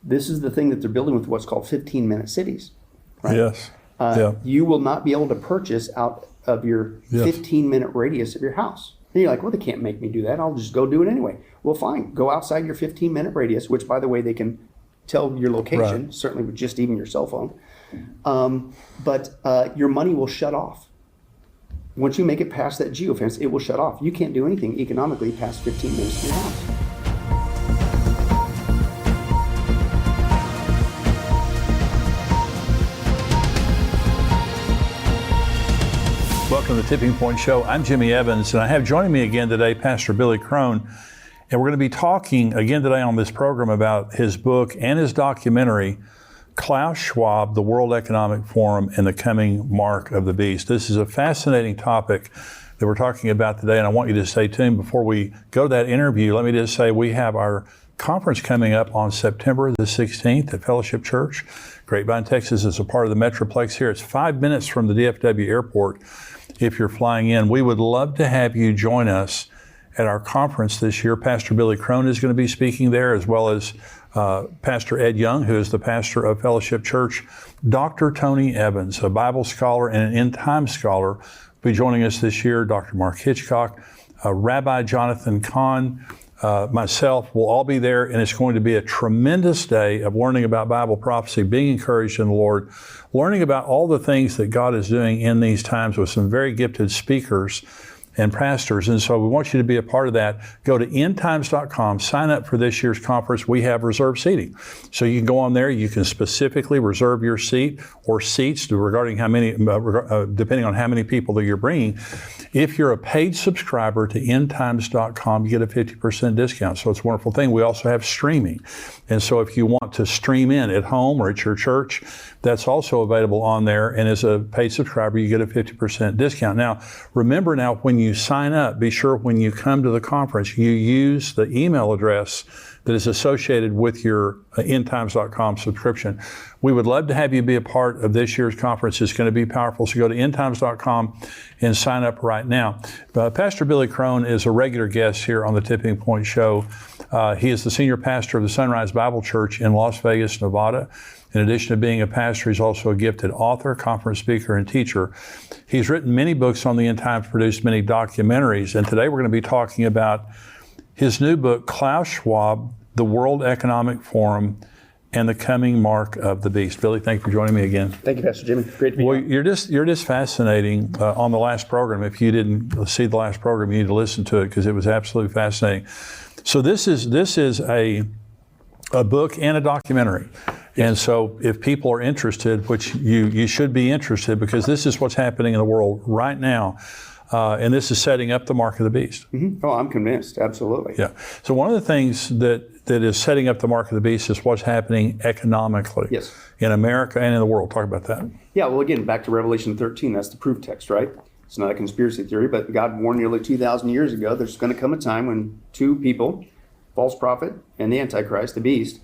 this is the thing that they're building with what's called 15-minute cities. Right? Yes. You will not be able to purchase out of your 15-minute radius of your house. And you're like, well, they can't make me do that. I'll just go do it anyway. Well, fine. Go outside your 15-minute radius, which, by the way, they can tell your location, certainly with just even your cell phone. But your money will shut off. Once you make it past that geofence, it will shut off. You can't do anything economically past 15 minutes from your house. Welcome to the Tipping Point Show. I'm Jimmy Evans, and I have joining me again today Pastor Billy Crone. And we're going to be talking again today on this program about his book and his documentary, Klaus Schwab, the World Economic Forum, and the Coming Mark of the Beast. This is a fascinating topic that we're talking about today, and I want you to stay tuned. Before we go to that interview, let me just say we have our conference coming up on September the 16th at Fellowship Church. Grapevine, Texas is a part of the Metroplex here. It's 5 minutes from the DFW airport if you're flying in. We would love to have you join us at our conference this year. Pastor Billy Crone is going to be speaking there, as well as Pastor Ed Young, who is the pastor of Fellowship Church. Dr. Tony Evans, a Bible scholar and an end-time scholar, will be joining us this year. Dr. Mark Hitchcock, Rabbi Jonathan Kahn, myself will all be there, and it's going to be a tremendous day of learning about Bible prophecy, being encouraged in the Lord, learning about all the things that God is doing in these times with some very gifted speakers and pastors. And so we want you to be a part of that. Go to endtimes.com, sign up for this year's conference. We have reserved seating. So you can go on there, you can specifically reserve your seat or seats regarding how many, depending on how many people that you're bringing. If you're a paid subscriber to endtimes.com, you get a 50% discount. So it's a wonderful thing. We also have streaming. And so if you want to stream in at home or at your church, that's also available on there. And as a paid subscriber, you get a 50% discount. Now, remember now, when you sign up, be sure when you come to the conference, you use the email address that is associated with your endtimes.com subscription. We would love to have you be a part of this year's conference. It's going to be powerful. So go to endtimes.com and sign up right now. Pastor Billy Crone is a regular guest here on the Tipping Point Show. He is the senior pastor of the Sunrise Bible Church in Las Vegas, Nevada. In addition to being a pastor, he's also a gifted author, conference speaker, and teacher. He's written many books on the end times, produced many documentaries, and today we're going to be talking about his new book, Klaus Schwab, the World Economic Forum, and the Coming Mark of the Beast. Billy, thank you for joining me again. Thank you, Pastor Jimmy. Great to be here. You're just fascinating on the last program. If you didn't see the last program, you need to listen to it because it was absolutely fascinating. So this is a book and a documentary. And so if people are interested, which you should be interested, because this is what's happening in the world right now, and this is setting up the mark of the beast. Mm-hmm. Oh, I'm convinced. Absolutely. Yeah. So one of the things that is setting up the mark of the beast is what's happening economically in America and in the world. Talk about that. Yeah, well, again, back to Revelation 13, that's the proof text, right? It's not a conspiracy theory, but God warned nearly 2,000 years ago there's going to come a time when two people, false prophet and the Antichrist, the beast,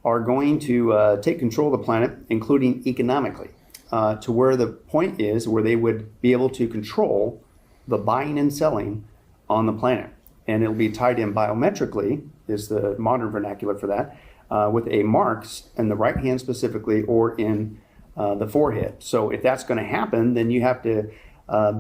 are going to take control of the planet, including economically, to where the point is where they would be able to control the buying and selling on the planet. And it'll be tied in biometrically, is the modern vernacular for that, with a marks in the right hand specifically or in the forehead. So if that's going to happen, then you have to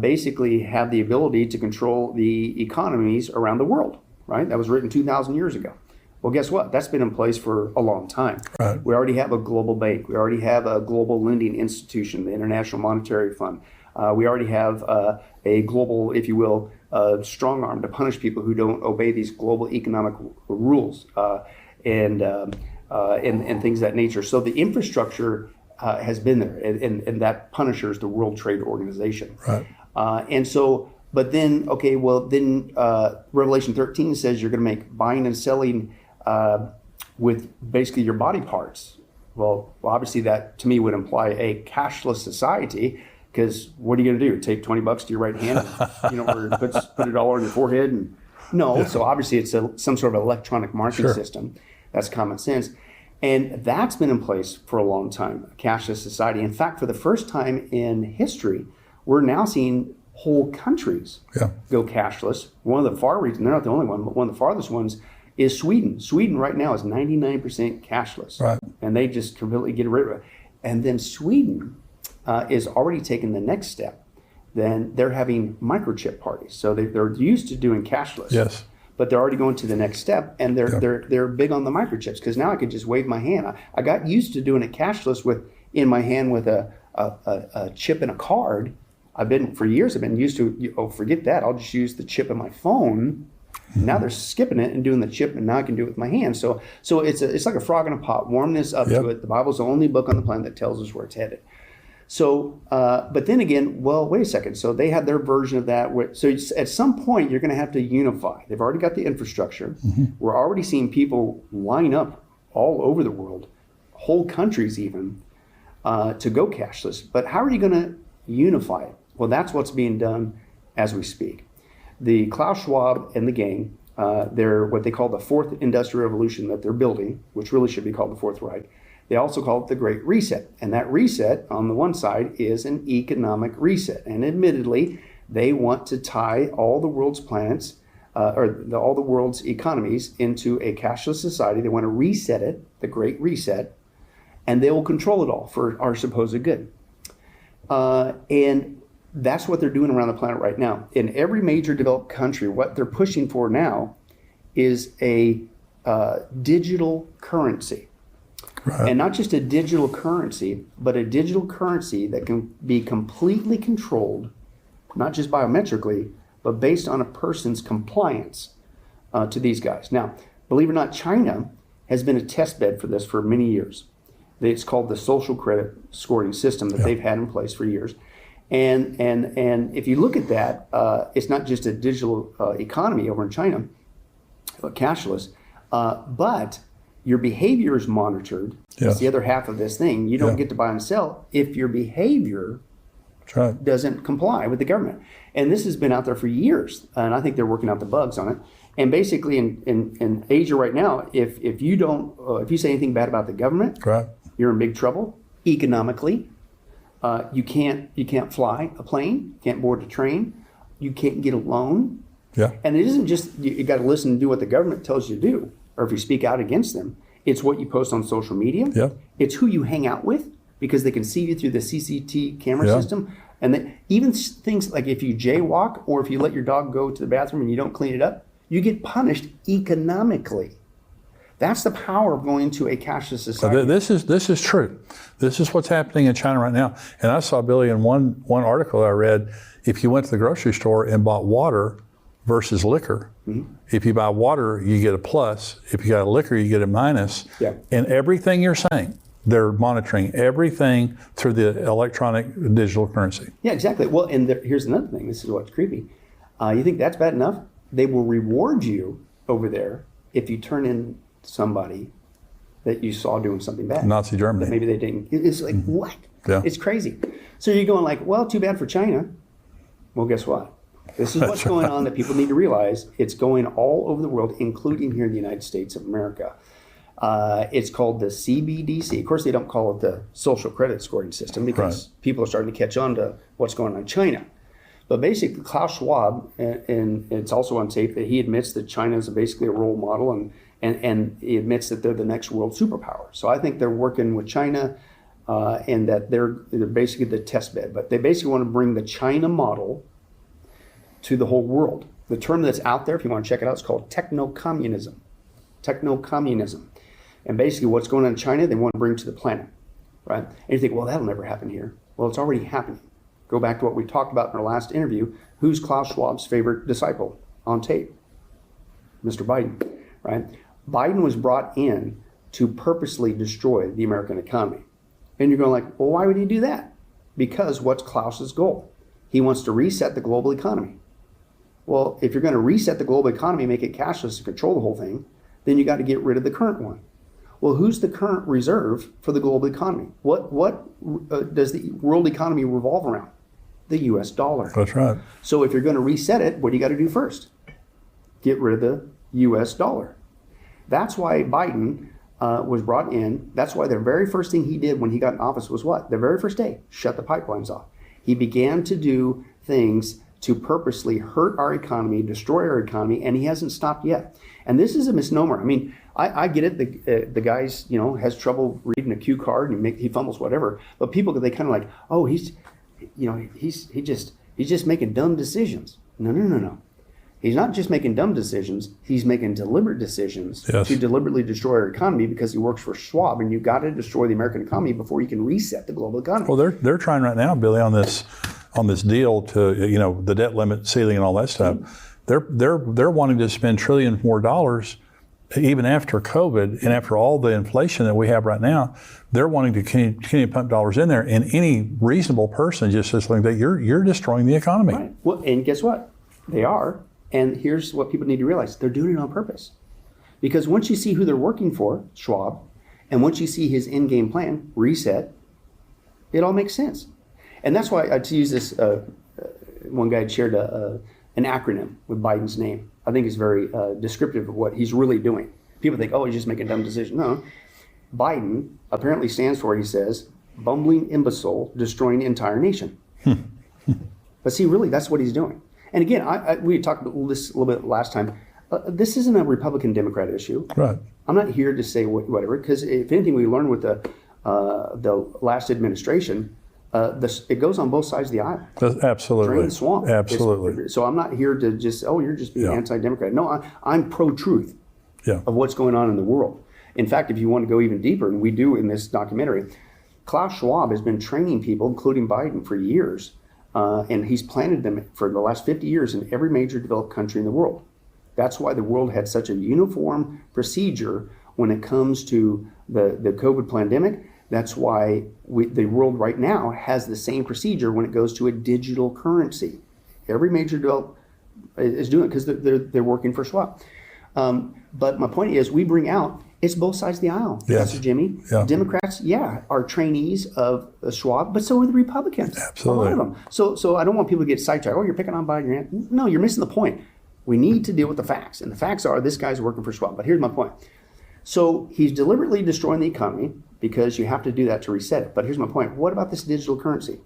basically have the ability to control the economies around the world, right? That was written 2,000 years ago. Well, guess what? That's been in place for a long time. Right. We already have a global bank. We already have a global lending institution, the International Monetary Fund. We already have a global, if you will, strong arm to punish people who don't obey these global economic rules and things of that nature. So the infrastructure has been there, and that punishers the World Trade Organization. Right. And so, but then, okay, well, then Revelation 13 says you're going to make buying and selling with basically your body parts. Well, obviously that to me would imply a cashless society, because what are you going to do? Take $20 to your right hand, and, or put it all on your forehead? And no. Yeah. So obviously it's some sort of electronic marking system. That's common sense. And that's been in place for a long time, a cashless society. In fact, for the first time in history, we're now seeing whole countries go cashless. One of the far reaches, they're not the only one, but one of the farthest ones is Sweden. Sweden right now is 99% cashless. Right. and they just completely get rid of it. And then Sweden is already taking the next step. Then they're having microchip parties. So they're used to doing cashless. Yes. But they're already going to the next step, and they're big on the microchips, because now I can just wave my hand. I got used to doing it cashless in my hand with a chip and a card. For years I've been used to, forget that, I'll just use the chip in my phone. Now they're skipping it and doing the chip, and now I can do it with my hand. So it's like a frog in a pot. Warm this up to it. The Bible's the only book on the planet that tells us where it's headed. So, but then again, well, wait a second. So they have their version of that. So at some point, you're going to have to unify. They've already got the infrastructure. We're already seeing people line up all over the world, whole countries even, to go cashless. But how are you going to unify it? Well, that's what's being done as we speak. The Klaus Schwab and the gang, they're what they call the fourth industrial revolution that they're building, which really should be called the Fourth Reich. They also call it the Great Reset. And that reset, on the one side, is an economic reset. And admittedly, they want to tie all the world's planets, all the world's economies into a cashless society. They want to reset it, the Great Reset, and they will control it all for our supposed good. And that's what they're doing around the planet right now. In every major developed country, what they're pushing for now is a digital currency. Right. And not just a digital currency, but a digital currency that can be completely controlled, not just biometrically, but based on a person's compliance to these guys. Now, believe it or not, China has been a test bed for this for many years. It's called the social credit scoring system that they've had in place for years. And if you look at that, it's not just a digital economy over in China, cashless, but your behavior is monitored. That's the other half of this thing. You don't get to buy and sell if your behavior doesn't comply with the government. And this has been out there for years, and I think they're working out the bugs on it. And basically, in Asia right now, if you say anything bad about the government, you're in big trouble economically. You can't fly a plane, can't board a train, you can't get a loan. And it isn't just you got to listen and do what the government tells you to do, or if you speak out against them. It's what you post on social media. It's who you hang out with, because they can see you through the CCTV camera system. And even things like if you jaywalk, or if you let your dog go to the bathroom and you don't clean it up, you get punished economically. That's the power of going to a cashless society. This is true. This is what's happening in China right now. And I saw, Billy, in one article I read, if you went to the grocery store and bought water versus liquor, if you buy water, you get a plus. If you got a liquor, you get a minus. And everything you're saying, they're monitoring everything through the electronic digital currency. Yeah, exactly. Well, and here's another thing. This is what's creepy. You think that's bad enough? They will reward you over there if you turn in somebody that you saw doing something bad. Nazi Germany. That maybe they didn't. It's like, what? It's crazy. So you're going like, well, too bad for China. Well, guess what? This is what's going on that people need to realize. It's going all over the world, including here in the United States of America. It's called the CBDC. Of course, they don't call it the social credit scoring system, because people are starting to catch on to what's going on in China. But basically, Klaus Schwab, and it's also on tape that he admits that China is basically a role model, and he admits that they're the next world superpower. So I think they're working with China, and that they're basically the test bed. But they basically want to bring the China model to the whole world. The term that's out there, if you want to check it out, is called techno-communism. Techno-communism. And basically what's going on in China, they want to bring to the planet, right? And you think, well, that'll never happen here. Well, it's already happening. Go back to what we talked about in our last interview. Who's Klaus Schwab's favorite disciple on tape? Mr. Biden, right? Biden was brought in to purposely destroy the American economy. And you're going like, well, why would he do that? Because what's Klaus's goal? He wants to reset the global economy. Well, if you're going to reset the global economy, make it cashless and control the whole thing, then you got to get rid of the current one. Well, who's the current reserve for the global economy? What does the world economy revolve around? The U.S. dollar. That's right. So if you're going to reset it, what do you got to do first? Get rid of the U.S. dollar. That's why Biden was brought in. That's why the very first thing he did when he got in office was what? The very first day, shut the pipelines off. He began to do things to purposely hurt our economy, destroy our economy, and he hasn't stopped yet. And this is a misnomer. I mean, I get it. The guy's, has trouble reading a cue card and he fumbles whatever. But people, they kind of like, oh, he's just making dumb decisions. No. He's not just making dumb decisions. He's making deliberate decisions to deliberately destroy our economy because he works for Schwab, and you've got to destroy the American economy before you can reset the global economy. Well, they're trying right now, Billy, on this deal to the debt limit ceiling and all that stuff. They're wanting to spend trillions more dollars even after COVID and after all the inflation that we have right now. They're wanting to continue to pump dollars in there, and any reasonable person just says like that, you're destroying the economy. Right. Well, and guess what? They are. And here's what people need to realize. They're doing it on purpose. Because once you see who they're working for, Schwab, and once you see his in-game plan, reset, it all makes sense. And that's why to use this, one guy had shared an acronym with Biden's name. I think it's very descriptive of what he's really doing. People think, oh, he's just making a dumb decision. No. Biden apparently stands for, he says, bumbling imbecile destroying the entire nation. But see, really, that's what he's doing. And again, we talked about this a little bit last time. This isn't a Republican-Democrat issue. Right. I'm not here to say whatever, because if anything we learned with the last administration, it goes on both sides of the aisle. Absolutely. Drain the swamp. Absolutely. So I'm not here to just, you're just being anti-Democrat. No, I'm pro-truth of what's going on in the world. In fact, if you want to go even deeper, and we do in this documentary, Klaus Schwab has been training people, including Biden, for years. And he's planted them for the last 50 years in every major developed country in the world. That's why the world had such a uniform procedure when it comes to the COVID pandemic. That's why the world right now has the same procedure when it goes to a digital currency. Every major developed is doing it because they're working for Schwab. But my point is, we bring out, it's both sides of the aisle, Pastor Jimmy. Yeah. Democrats, are trainees of Schwab, but so are the Republicans. Absolutely. A lot of them. So I don't want people to get sidetracked. Oh, you're picking on Biden. No, you're missing the point. We need to deal with the facts. And the facts are this guy's working for Schwab. But here's my point. So he's deliberately destroying the economy because you have to do that to reset it. But here's my point. What about this digital currency?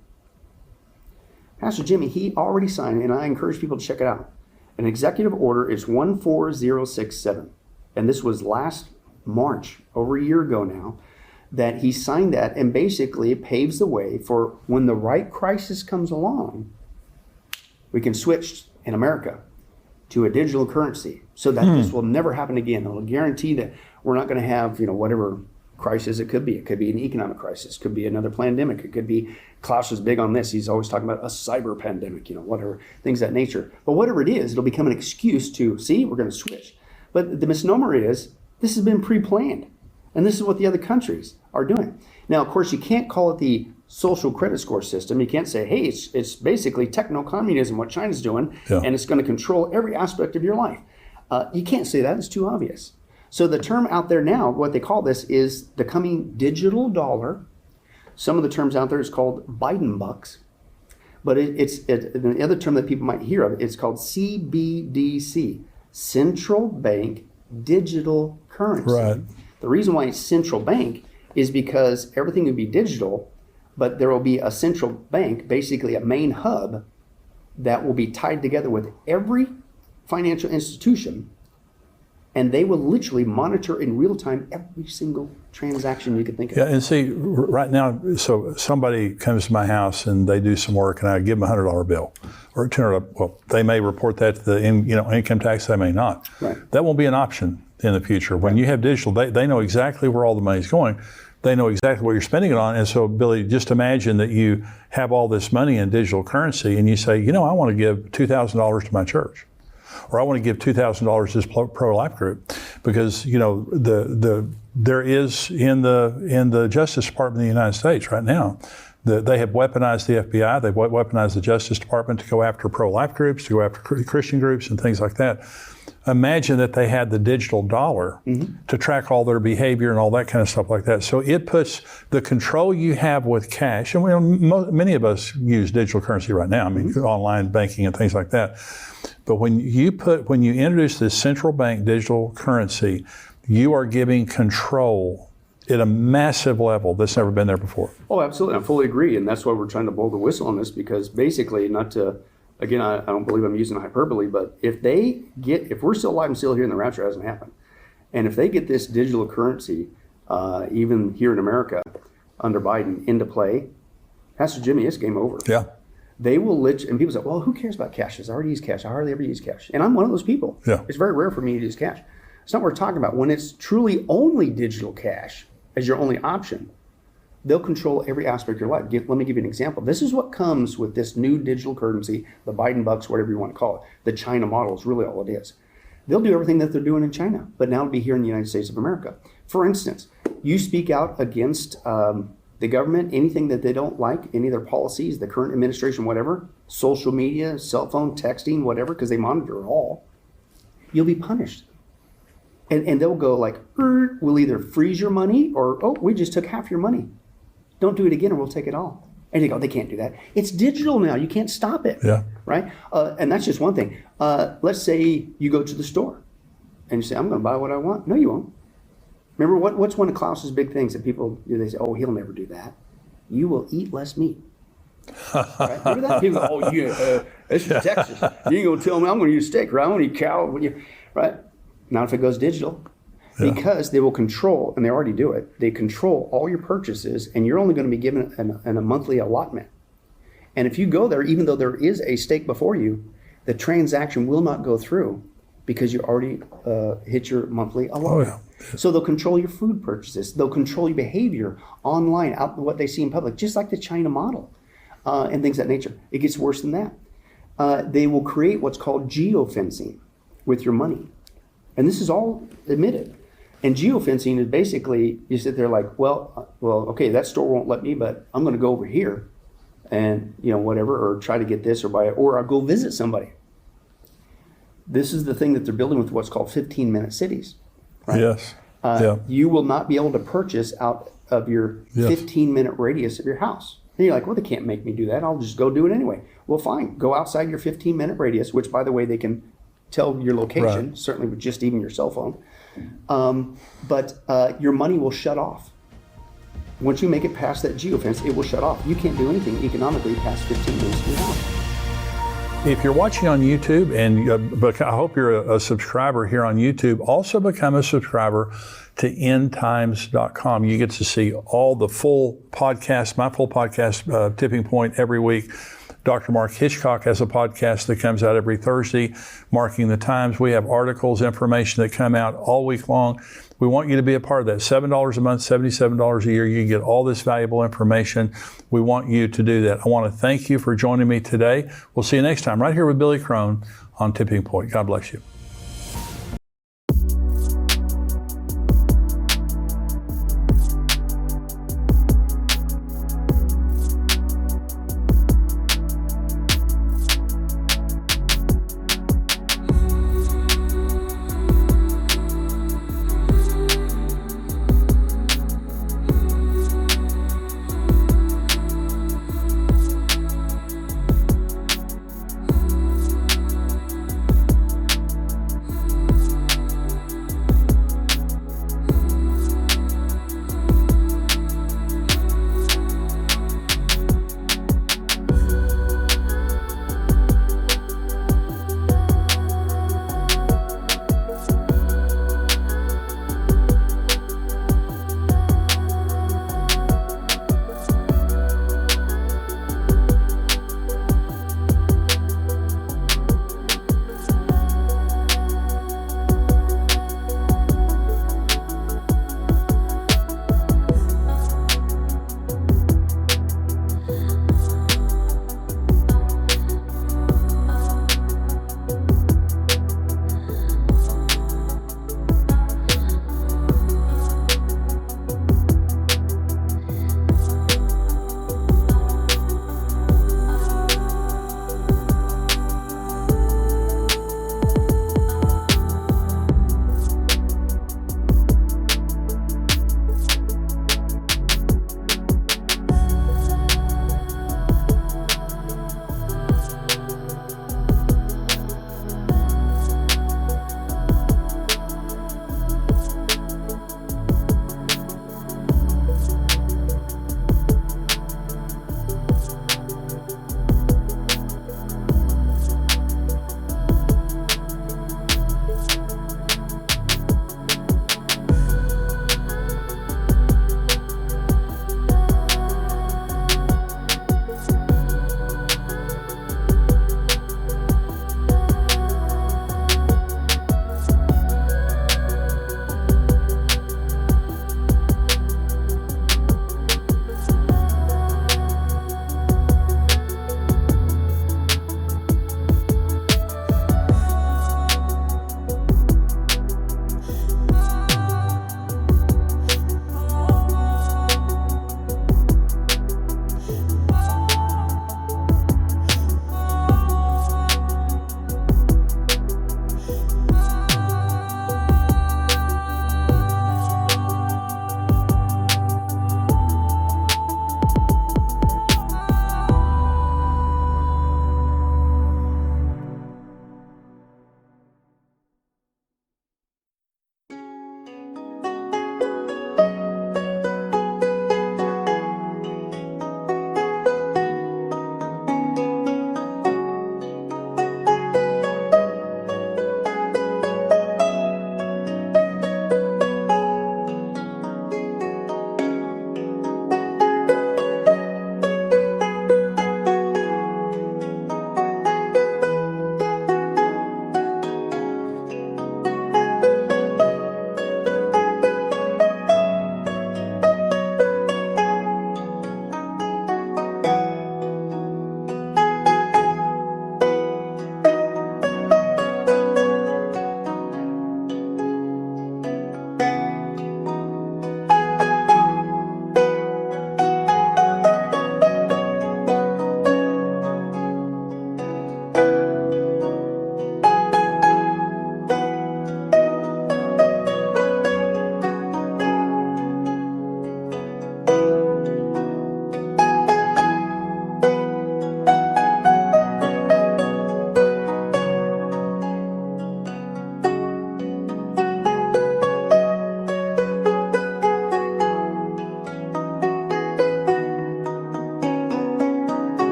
Pastor Jimmy, he already signed, and I encourage people to check it out. An executive order is 14067. And this was last March, over a year ago now, that he signed that, and basically it paves the way for when the right crisis comes along, we can switch in America to a digital currency so that this will never happen again. It'll guarantee that we're not going to have, whatever crisis it could be. It could be an economic crisis, could be another pandemic. It could be, Klaus is big on this. He's always talking about a cyber pandemic, whatever, things of that nature. But whatever it is, it'll become an excuse to, see, we're going to switch. But the misnomer is, this has been pre-planned, and this is what the other countries are doing. Now, of course, you can't call it the social credit score system. You can't say, hey, it's basically techno-communism, what China's doing, and it's going to control every aspect of your life. You can't say that. It's too obvious. So the term out there now, what they call this is the coming digital dollar. Some of the terms out there is called Biden bucks. But the other term that people might hear of, it's called CBDC, Central Bank Digital Currency. Right. The reason why it's central bank is because everything would be digital, but there will be a central bank, basically a main hub, that will be tied together with every financial institution, and they will literally monitor in real time every single transaction you can think of. Yeah, and see, right now, so somebody comes to my house and they do some work, and I give them a $100 bill or a $200. Well, they may report that to the income tax. They may not. Right. That won't be an option in the future. When you have digital, they know exactly where all the money's going. They know exactly what you're spending it on. And so, Billy, just imagine that you have all this money in digital currency, and you say, I want to give $2,000 to my church, or I want to give $2,000 to this pro-life group, because there is in the Justice Department of the United States right now, they have weaponized the FBI, they've weaponized the Justice Department to go after pro-life groups, to go after Christian groups and things like that. Imagine that they had the digital dollar to track all their behavior and all that kind of stuff like that. So it puts the control you have with cash, and many of us use digital currency right now, online banking and things like that. But when you introduce this central bank digital currency, you are giving control at a massive level that's never been there before. Oh, absolutely. I fully agree. And that's why we're trying to blow the whistle on this, because basically, not to, again, I don't believe I'm using hyperbole, but if we're still alive and still here and the rapture hasn't happened, And if they get this digital currency, even here in America, under Biden, into play, Pastor Jimmy, it's game over. Yeah. They will and people say, well, who cares about cash? I already use cash. I hardly ever use cash. And I'm one of those people. Yeah. It's very rare for me to use cash. It's not what we're talking about. When it's truly only digital cash as your only option, they'll control every aspect of your life. Let me give you an example. This is what comes with this new digital currency, the Biden bucks, whatever you want to call it. The China model is really all it is. They'll do everything that they're doing in China, but now it'll be here in the United States of America. For instance, you speak out against the government, anything that they don't like, any of their policies, the current administration, whatever, social media, cell phone, texting, whatever, because they monitor it all, you'll be punished. And they'll go like, we'll either freeze your money or, oh, we just took half your money. Don't do it again or we'll take it all. And they go, they can't do that. It's digital now. You can't stop it. Yeah. Right? And that's just one thing. Let's say you go to the store and you say, I'm going to buy what I want. No, you won't. Remember, what's one of Klaus's big things that people do? They say, oh, he'll never do that. You will eat less meat. Right? Remember that? People go, oh, yeah, this is Texas. You ain't going to tell me I'm going to use steak, right? I'm going to eat cow. Right? Not if it goes digital. Yeah. Because they will control, and they already do it, they control all your purchases, and you're only going to be given a monthly allotment. And if you go there, even though there is a steak before you, the transaction will not go through because you already hit your monthly allotment. Oh, yeah. So they'll control your food purchases. They'll control your behavior online, out what they see in public, just like the China model and things of that nature. It gets worse than that. They will create what's called geofencing with your money. And this is all admitted. And geofencing is basically, you sit there like, well, okay, that store won't let me, but I'm going to go over here and, whatever, or try to get this or buy it, or I'll go visit somebody. This is the thing that they're building with what's called 15-minute cities. Right? Yes. You will not be able to purchase out of your 15-minute radius of your house. And you're like, well, they can't make me do that. I'll just go do it anyway. Well, fine. Go outside your 15-minute radius, which, by the way, they can tell your location, certainly with just even your cell phone. But your money will shut off. Once you make it past that geofence, it will shut off. You can't do anything economically past 15 minutes of your house. If you're watching on YouTube, and I hope you're a subscriber here on YouTube, also become a subscriber to endtimes.com. You get to see all the full podcast, my full podcast, Tipping Point, every week. Dr. Mark Hitchcock has a podcast that comes out every Thursday, Marking the Times. We have articles, information that come out all week long. We want you to be a part of that. $7 a month, $77 a year. You get all this valuable information. We want you to do that. I want to thank you for joining me today. We'll see you next time right here with Billy Crone on Tipping Point. God bless you.